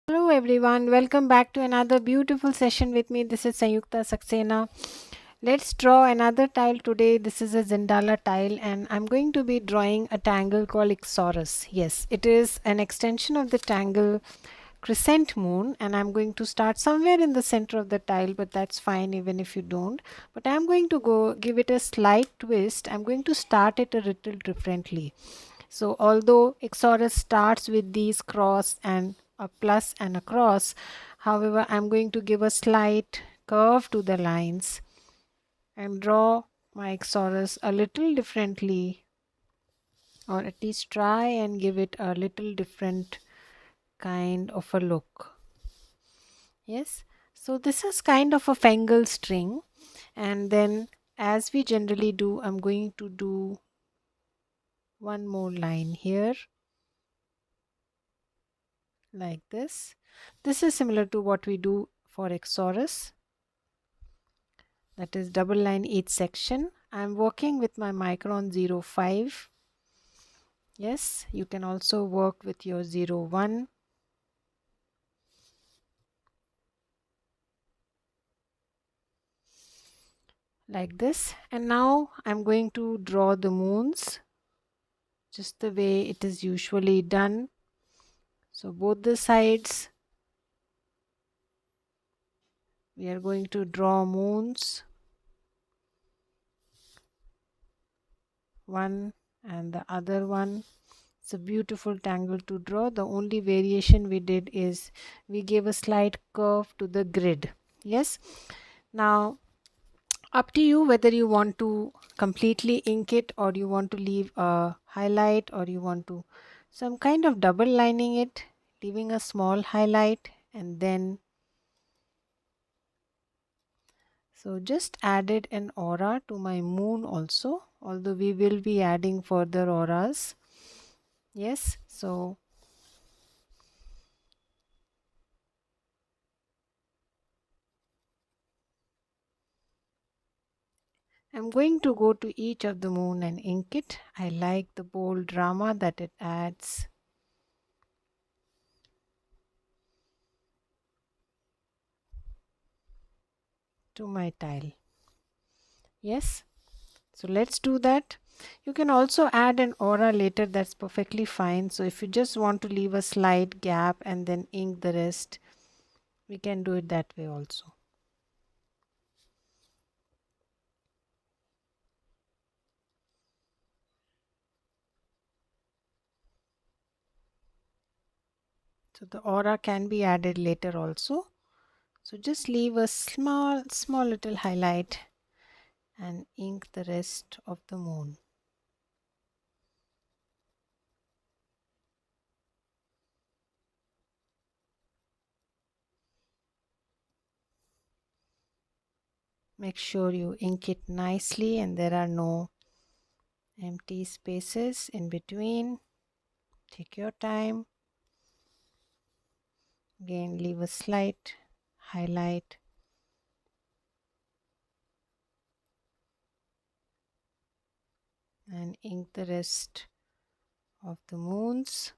Hello everyone, welcome back to another beautiful session with me. This is Sanyukta Saxena. Let's draw another tile today. This is a Zendala tile and I'm going to be drawing a tangle called Ixorus. Yes, it is an extension of the tangle crescent moon and I'm going to start somewhere in the center of the tile, but that's fine even if you don't. But I'm going to go give it a slight twist. I'm going to start it a little differently. So although Ixorus starts with these cross and a plus and a cross, however, I'm going to give a slight curve to the lines and draw my Ixorus a little differently, or at least try and give it a little different kind of a look. Yes, so this is kind of a Fengal string, and then as we generally do, I'm going to do one more line here like this. This is similar to what we do for Ixorus, that is double line each section. I'm working with my Micron 05. Yes, you can also work with your 01. Like this. And now I'm going to draw the moons just the way it is usually done. So both the sides we are going to draw moons, one and the other one. It's a beautiful tangle to draw. The only variation we did is we gave a slight curve to the grid. Yes, now up to you whether you want to completely ink it or you want to leave a highlight or you want to some kind of double lining it, leaving a small highlight, and then so just added an aura to my moon also, although we will be adding further auras. Yes, so I'm going to go to each of the moon and ink it. I like the bold drama that it adds to my tile. Yes, so let's do that. You can also add an aura later, that's perfectly fine. So if you just want to leave a slight gap and then ink the rest, we can do it that way also. So the aura can be added later also. So just leave a small little highlight and ink the rest of the moon. Make sure you ink it nicely and there are no empty spaces in between. Take your time. Again, leave a slight highlight and ink the rest of the moons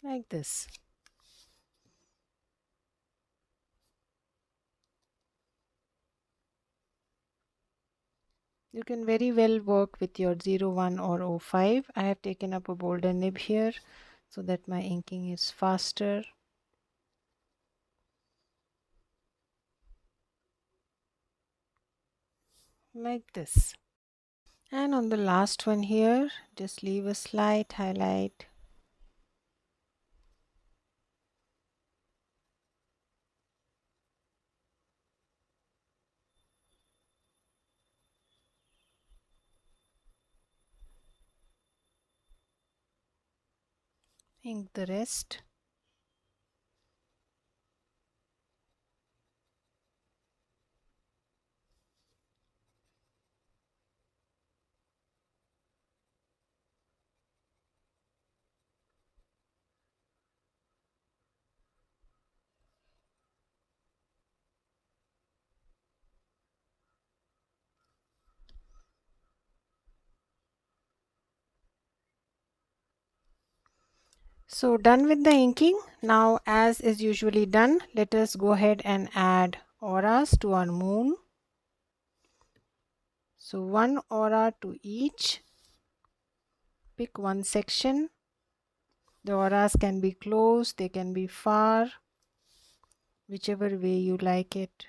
like this. You can very well work with your 01 or 05. I have taken up a bolder nib here so that my inking is faster. Like this. And on the last one here, just leave a slight highlight. Ink the rest. So done with the inking. Now, as is usually done, let us go ahead and add auras to our moon. So one aura to each. Pick one section. The auras can be close, they can be far, whichever way you like it.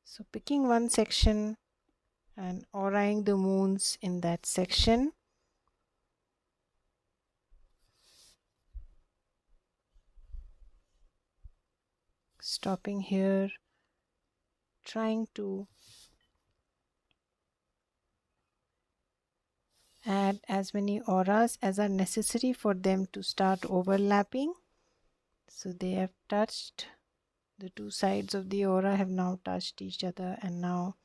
So picking one section and auraing the moons in that section. Stopping here, trying to add as many auras as are necessary for them to start overlapping. So they have touched, the two sides of the aura have now touched each other, and now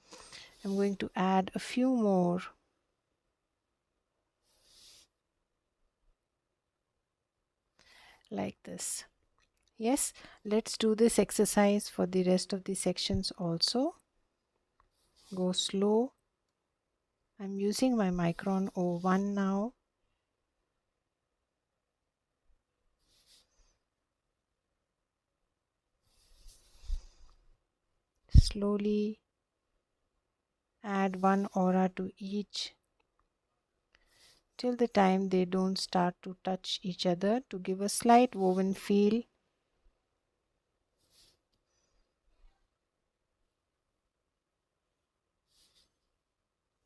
I'm going to add a few more. Like this. Yes, let's do this exercise for the rest of the sections also. Go slow. I'm using my Micron 01 now. Slowly add one aura to each till the time they don't start to touch each other, to give a slight woven feel.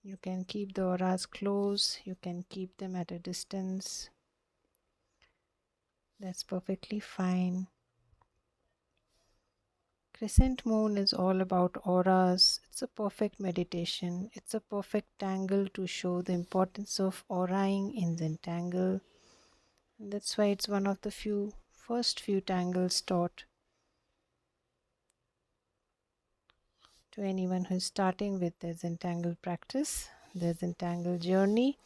You can keep the auras close, you can keep them at a distance. That's perfectly fine. Crescent moon is all about auras. It's a perfect meditation. It's a perfect tangle to show the importance of auraing in Zentangle. And that's why it's one of the first few tangles taught to anyone who's starting with their Zentangle practice, their Zentangle journey.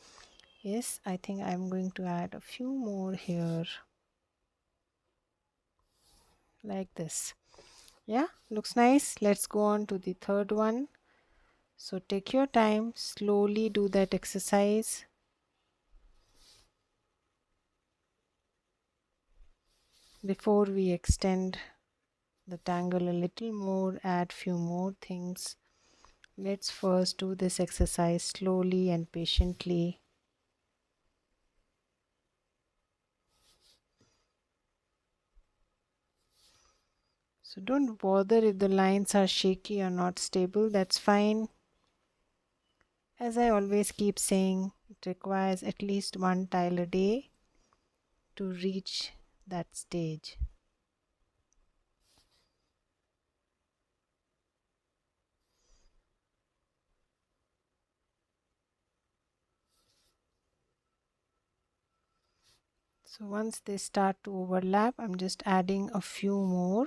Yes, I think I'm going to add a few more here. Like this. Yeah, looks nice. Let's go on to the third one. So take your time, slowly do that exercise. Before we extend the tangle a little more, add few more things. Let's first do this exercise slowly and patiently. So don't bother if the lines are shaky or not stable, that's fine. As I always keep saying, it requires at least one tile a day to reach that stage. So once they start to overlap, I'm just adding a few more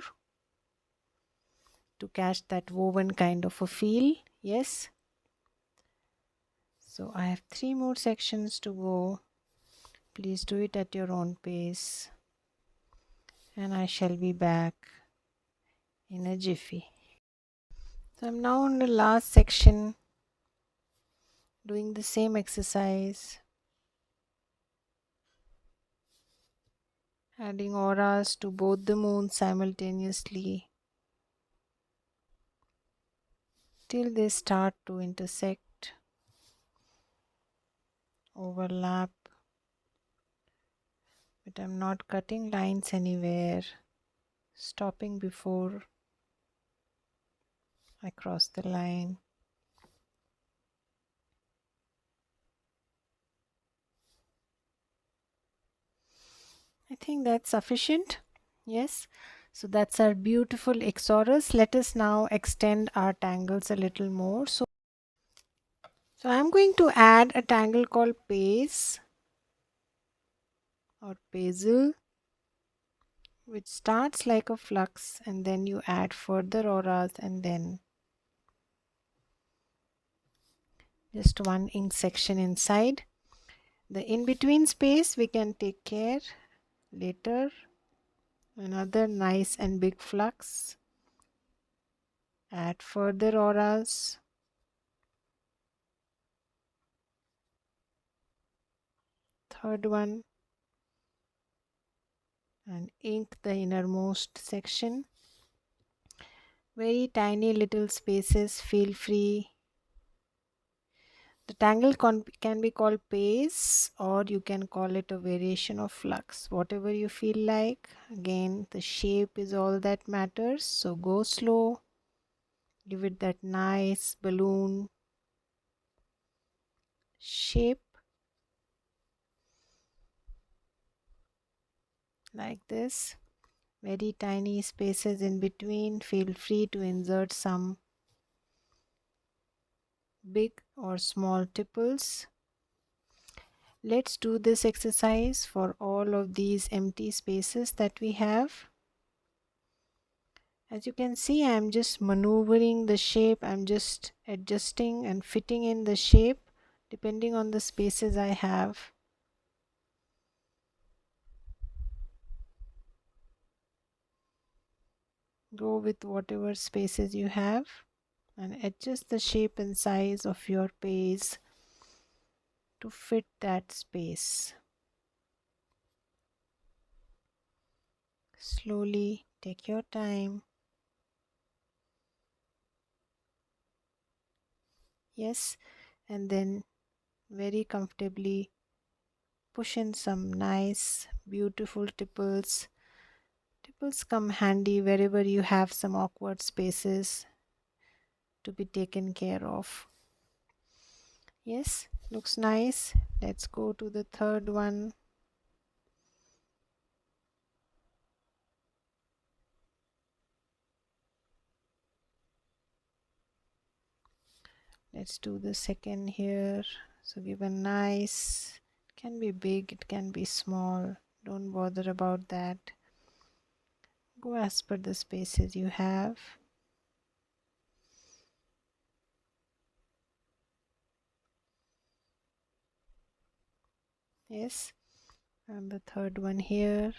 to catch that woven kind of a feel. Yes. So I have 3 more sections to go. Please do it at your own pace. And I shall be back in a jiffy. So I'm now on the last section, doing the same exercise. Adding auras to both the moons simultaneously till they start to intersect, overlap, but I'm not cutting lines anywhere, stopping before I cross the line. I think that's sufficient. Yes. So that's our beautiful Ixorus. Let us now extend our tangles a little more. So I'm going to add a tangle called Pais or Pencil, which starts like a flux and then you add further auras and then just one ink section inside. The in-between space we can take care later. Another nice and big flux. Add further auras. Third one. And ink the innermost section. Very tiny little spaces, feel free. The tangle can be called Pais, or you can call it a variation of flux, whatever you feel like. Again, the shape is all that matters, so go slow. Give it that nice balloon shape like this. Very tiny spaces in between. Feel free to insert some big or small tipples. Let's do this exercise for all of these empty spaces that we have. As you can see, I'm just maneuvering the shape. I'm just adjusting and fitting in the shape depending on the spaces I have. Go with whatever spaces you have and adjust the shape and size of your page to fit that space. Slowly take your time. Yes, and then very comfortably push in some nice beautiful tipples. Tipples come handy wherever you have some awkward spaces to be taken care of. Yes, looks nice. Let's go to the third one. Let's do the second here. So give a nice, it can be big, it can be small, don't bother about that. Go as per the spaces you have. Yes, and the third one here.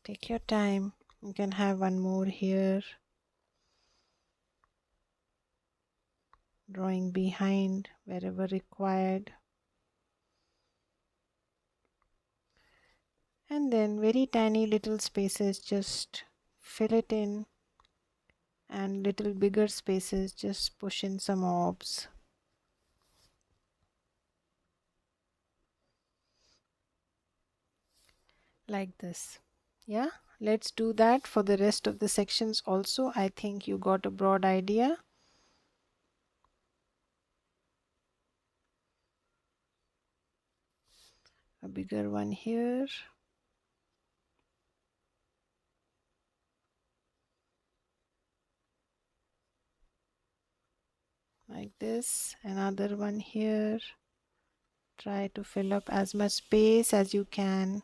Take your time. You can have one more here. Drawing behind wherever required. And then very tiny little spaces, just fill it in, and little bigger spaces, just push in some orbs like this. Yeah, let's do that for the rest of the sections also. I think you got a broad idea. A bigger one here. Like this. Another one here. Try to fill up as much space as you can,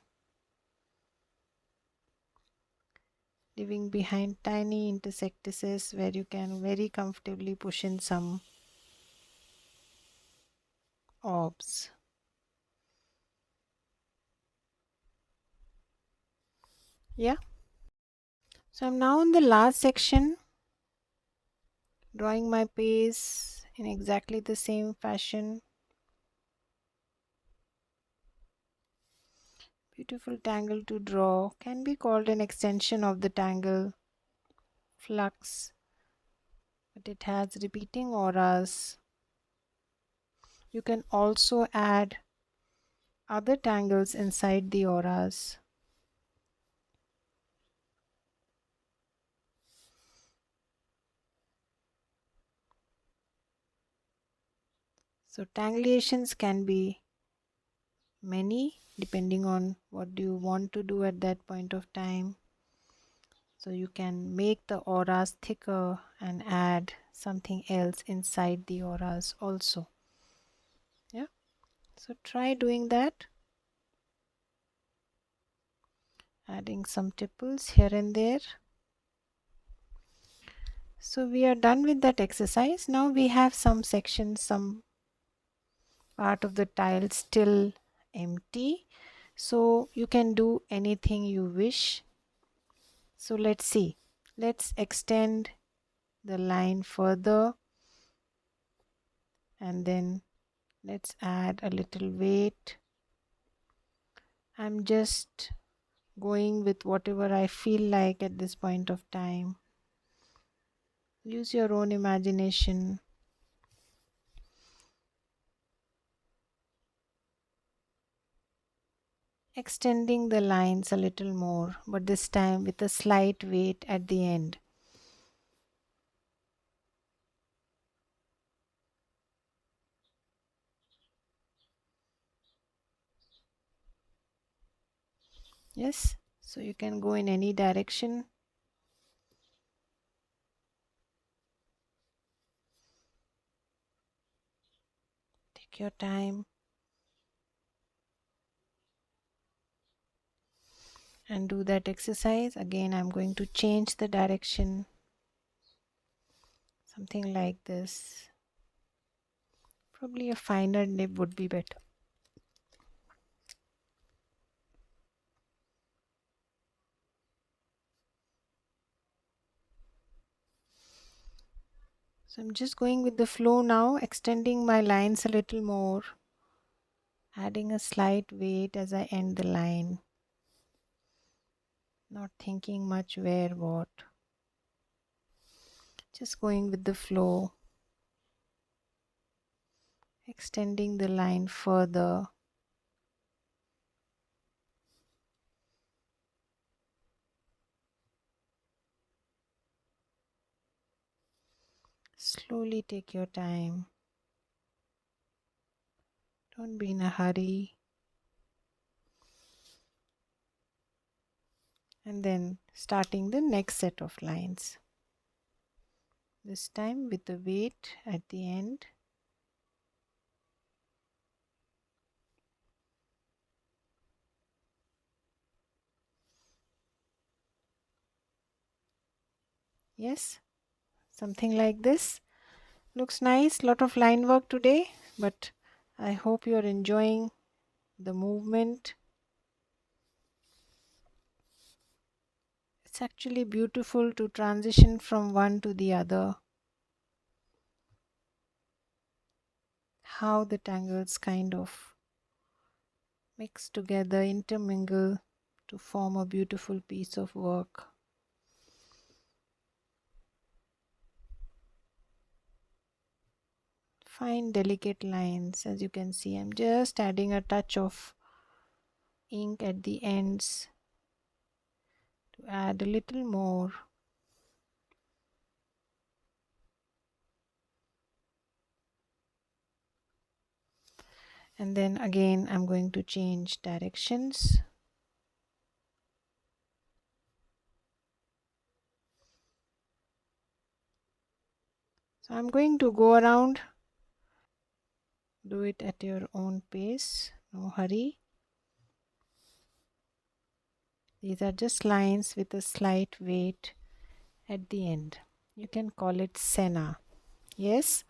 leaving behind tiny intersectices where you can very comfortably push in some orbs. Yeah. So I'm now in the last section, drawing my pace in exactly the same fashion. Beautiful tangle to draw, can be called an extension of the tangle flux, but it has repeating auras. You can also add other tangles inside the auras. So tangulations can be many depending on what you want to do at that point of time. So you can make the auras thicker and add something else inside the auras also. Yeah, so try doing that, adding some tipples here and there. So we are done with that exercise. Now we have some sections, some part of the tile still empty. So you can do anything you wish. So let's see. Let's extend the line further, and then let's add a little weight. I'm just going with whatever I feel like at this point of time. Use your own imagination. Extending the lines a little more, but this time with a slight weight at the end. Yes, so you can go in any direction. Take your time and do that exercise. Again, I'm going to change the direction. Something like this. Probably a finer nib would be better. So I'm just going with the flow now, extending my lines a little more, adding a slight weight as I end the line, not thinking much where, what, just going with the flow, extending the line further. Slowly take your time. Don't be in a hurry. And then starting the next set of lines. This time with the weight at the end. Yes, something like this. Looks nice. Lot of line work today, but I hope you're enjoying the movement. It's actually beautiful to transition from one to the other. How the tangles kind of mix together, intermingle to form a beautiful piece of work. Fine, delicate lines. As you can see, I'm just adding a touch of ink at the ends to add a little more. And then again, I'm going to change directions. So I'm going to go around. Do it at your own pace, no hurry. These are just lines with a slight weight at the end. You can call it Sena. Yes?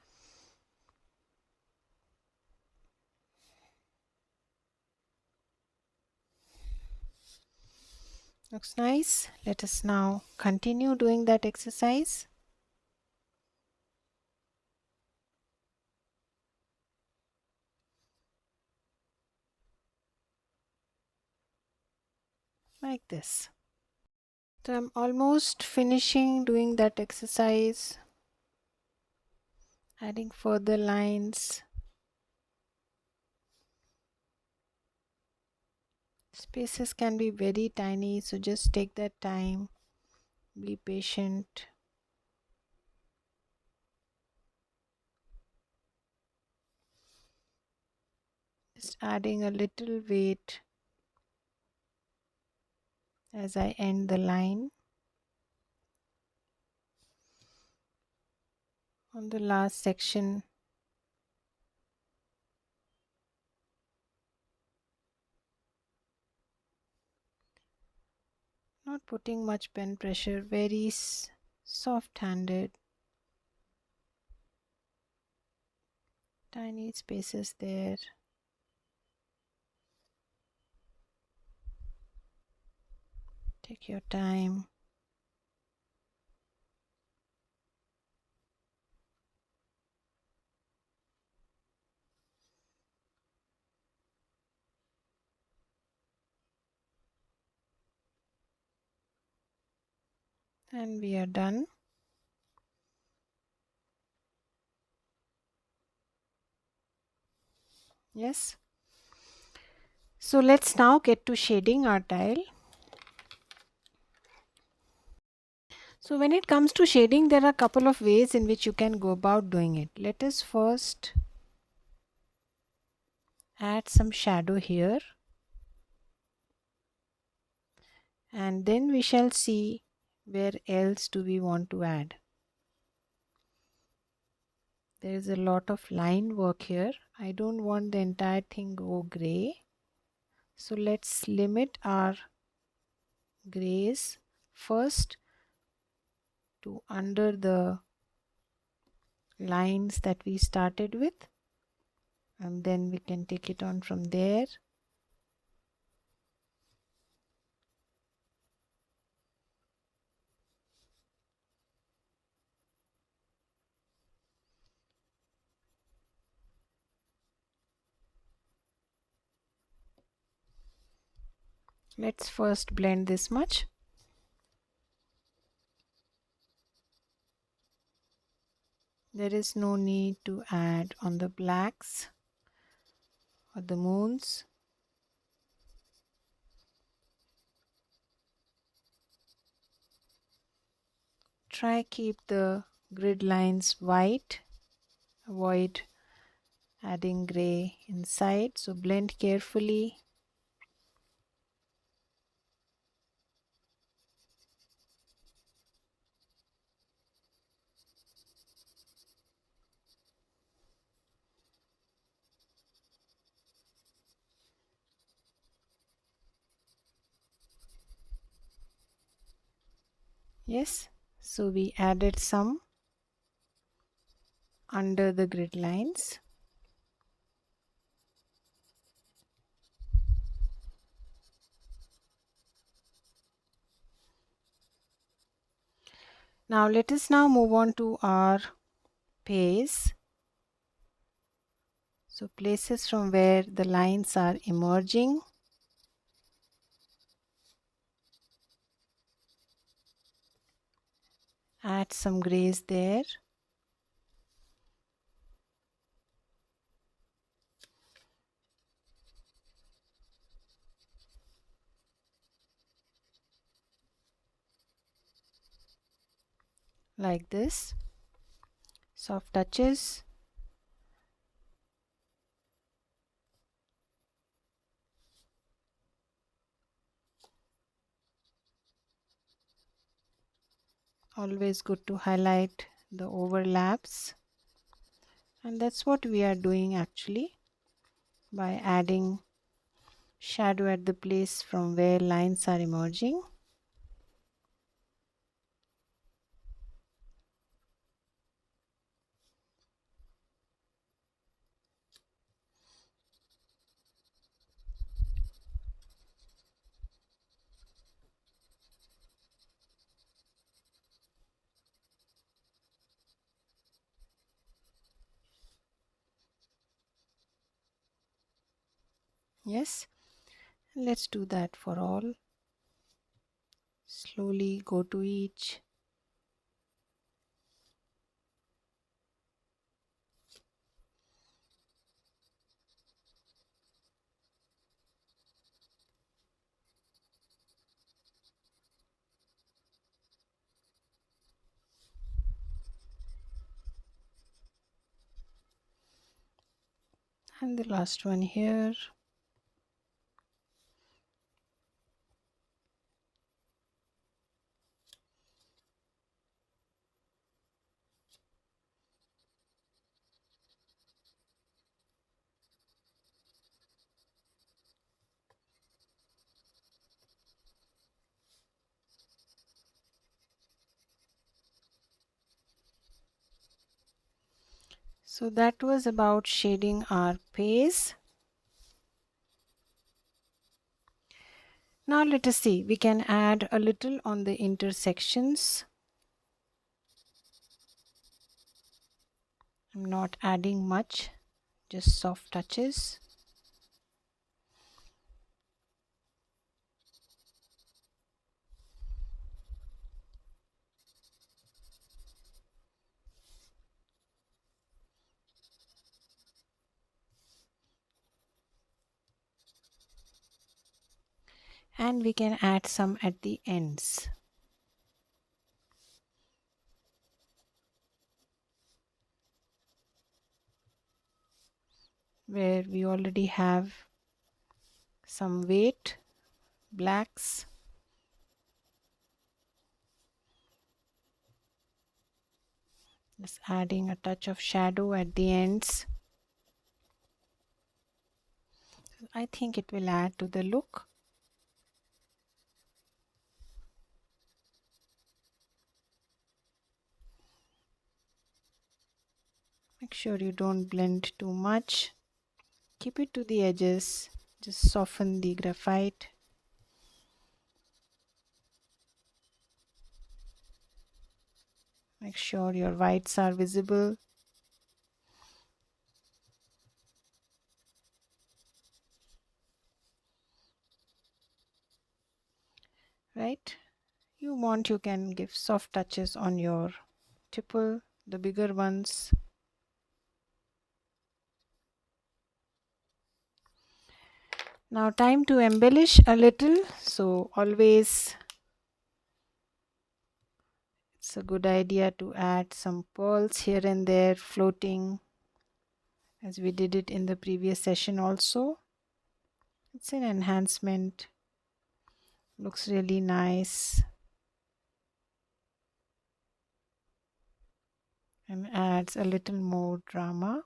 Looks nice. Let us now continue doing that exercise. Like this. So I'm almost finishing doing that exercise. Adding further lines. Spaces can be very tiny, so just take that time. Be patient. Just adding a little weight as I end the line. On the last section, not putting much pen pressure, very soft handed. Tiny spaces there. Take your time. And we are done. Yes. So let's now get to shading our tile. So when it comes to shading, there are a couple of ways in which you can go about doing it. Let us first add some shadow here, and then we shall see where else do we want to add. There is a lot of line work here. I don't want the entire thing go gray. So let's limit our grays first to under the lines that we started with, and then we can take it on from there. Let's first blend this much. There is no need to add on the blacks or the moons. Try keep the grid lines white. Avoid adding gray inside. So blend carefully. Yes, so we added some under the grid lines. Now let us now move on to our Pais. So places from where the lines are emerging. Add some grays there. Like this. Soft touches. Always good to highlight the overlaps. And that's what we are doing actually by adding shadow at the place from where lines are emerging. Yes, let's do that for all. Slowly go to each. And the last one here. So that was about shading our Pais. Now let us see, we can add a little on the intersections. I'm not adding much, just soft touches. And we can add some at the ends. Where we already have some weight, blacks. Just adding a touch of shadow at the ends. I think it will add to the look. Make sure you don't blend too much. Keep it to the edges. Just soften the graphite. Make sure your whites are visible. Right? You can give soft touches on your tipple, the bigger ones. Now time to embellish a little. So always it's a good idea to add some pearls here and there floating, as we did it in the previous session also. It's an enhancement. Looks really nice. And adds a little more drama.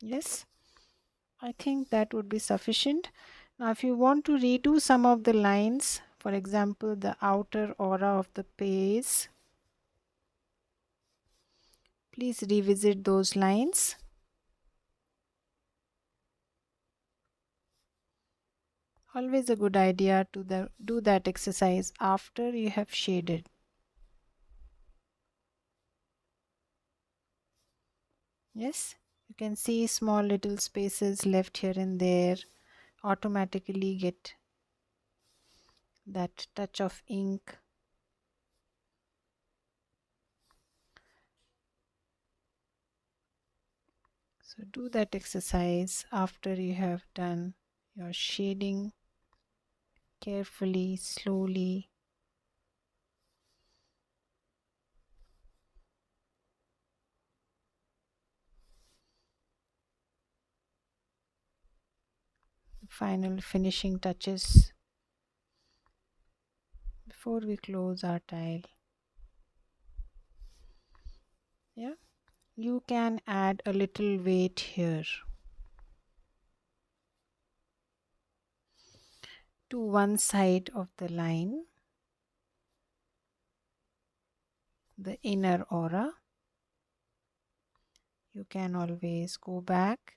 Yes, I think that would be sufficient. Now if you want to redo some of the lines, for example the outer aura of the page, please revisit those lines. Always a good idea to do that exercise after you have shaded. Yes, you can see small little spaces left here and there automatically get that touch of ink. So do that exercise after you have done your shading carefully, slowly. Final finishing touches before we close our tile. Yeah, you can add a little weight here to one side of the line, the inner aura. You can always go back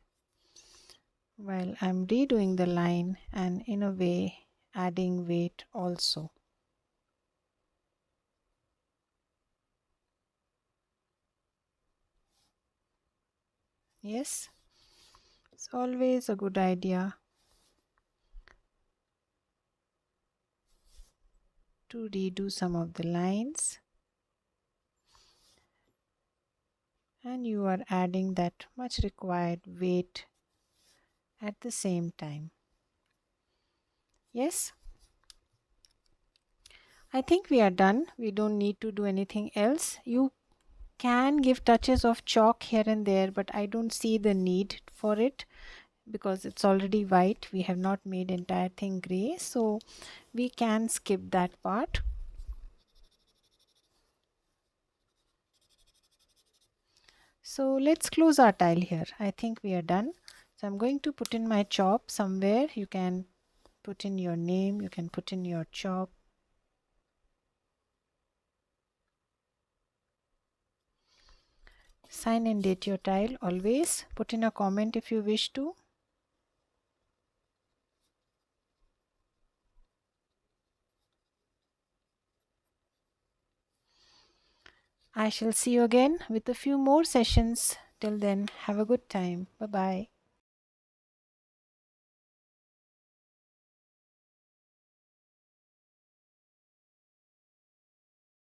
while I'm redoing the line and in a way adding weight also. Yes, it's always a good idea to redo some of the lines, and you are adding that much required weight at the same time. Yes, I think we are done. We don't need to do anything else. You can give touches of chalk here and there, but I don't see the need for it because it's already white. We have not made entire thing gray, so we can skip that part. So let's close our tile here. I think we are done. So I'm going to put in my chop somewhere. You can Put in your name. You can put in your job. Sign and date your tile always. Put in a comment if you wish to. I shall see you again with a few more sessions. Till then, have a good time. Bye bye.